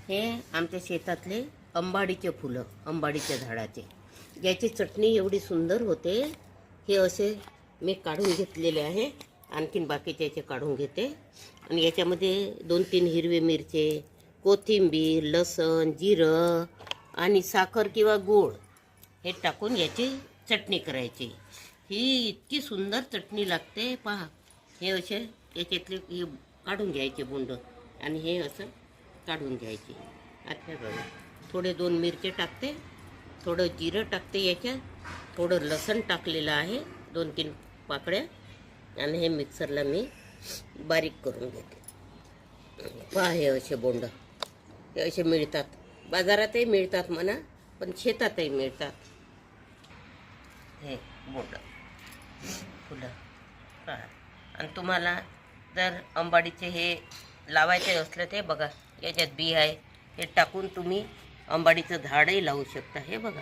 हे आमच्या शेतातले अंबाडीचे फुलं, अंबाडीच्या झाडाचे, याची चटणी एवढी सुंदर होते. हे असे मी काढून घेतलेले आहे. आणखीन बाकीचे याचे काढून घेते आणि याच्यामध्ये 2-3 हिरवे मिरचे, कोथिंबीर, लसण, जिरं आणि साखर किंवा गूळ हे टाकून याची चटणी करायची. ही इतकी सुंदर चटणी लागते. पहा, हे असे याच्यातले हे काढून घ्यायचे बोंड आणि हे असं काढून घ्यायचे. आता बघा, थोडे 2 मिरचे टाकते, थोडं जिरं टाकते, याच्यात थोडं लसण टाकलेलं आहे, 2-3 पाकळ्या, आणि हे मिक्सरला मी बारीक करून घेते. पहा, हे असे बोंड हे असे मिळतात, बाजारातही मिळतात म्हणा, पण शेतातही मिळतात. हे बोंड फुलं पहा. आणि तुम्हाला जर अंबाडीचे हे लावायचे असले ते बघा, याच्यात बी आहे, हे टाकून तुम्ही अंबाडीचं झाडही लावू शकता. हे बघा,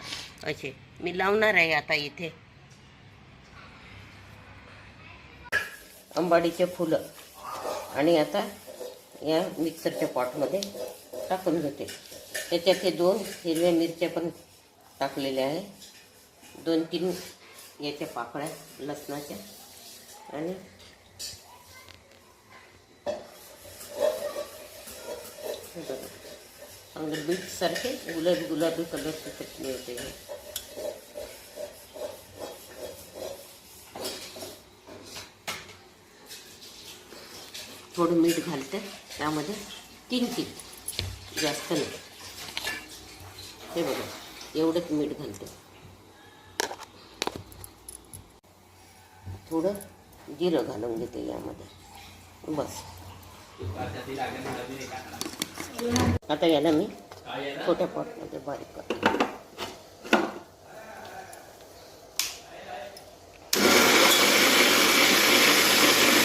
असे मी लावणार आहे आता इथे अंबाडीचे फुलं. आणि आता या मिक्सरच्या पॉटमध्ये टाकून घेते. त्याच्यात हे 2 हिरव्या मिरच्या पण टाकलेल्या आहे, 2-3 याच्या पाकळ्या लसणाच्या, आणि चांगलं बीट सारखे गुलाबी कलरची चटणी होते. थोडं मीठ घालते त्यामध्ये, 3 जास्त नाही. हे बघा, एवढंच मीठ घालते. थोडं जिरं घालून घेते यामध्ये, बस. आता याला मी छोट्या पॉटमध्ये बारीक करते.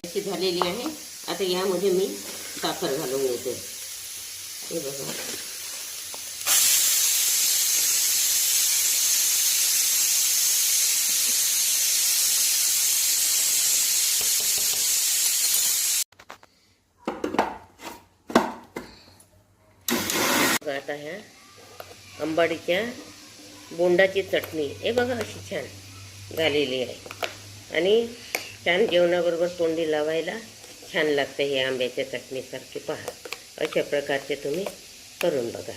अशी झालेली आहे. आता यामध्ये मी साखर घालून घेते. हे बघा, आता ह्या अंबाडीच्या बोंडाची चटणी हे बघा अशी छान झालेली आहे. आणि छान जेवणाबरोबर तोंडी लावायला छान लागते. हे आंब्याच्या चटणीसारखे. पहा, अशा प्रकारचे तुम्ही करून बघा.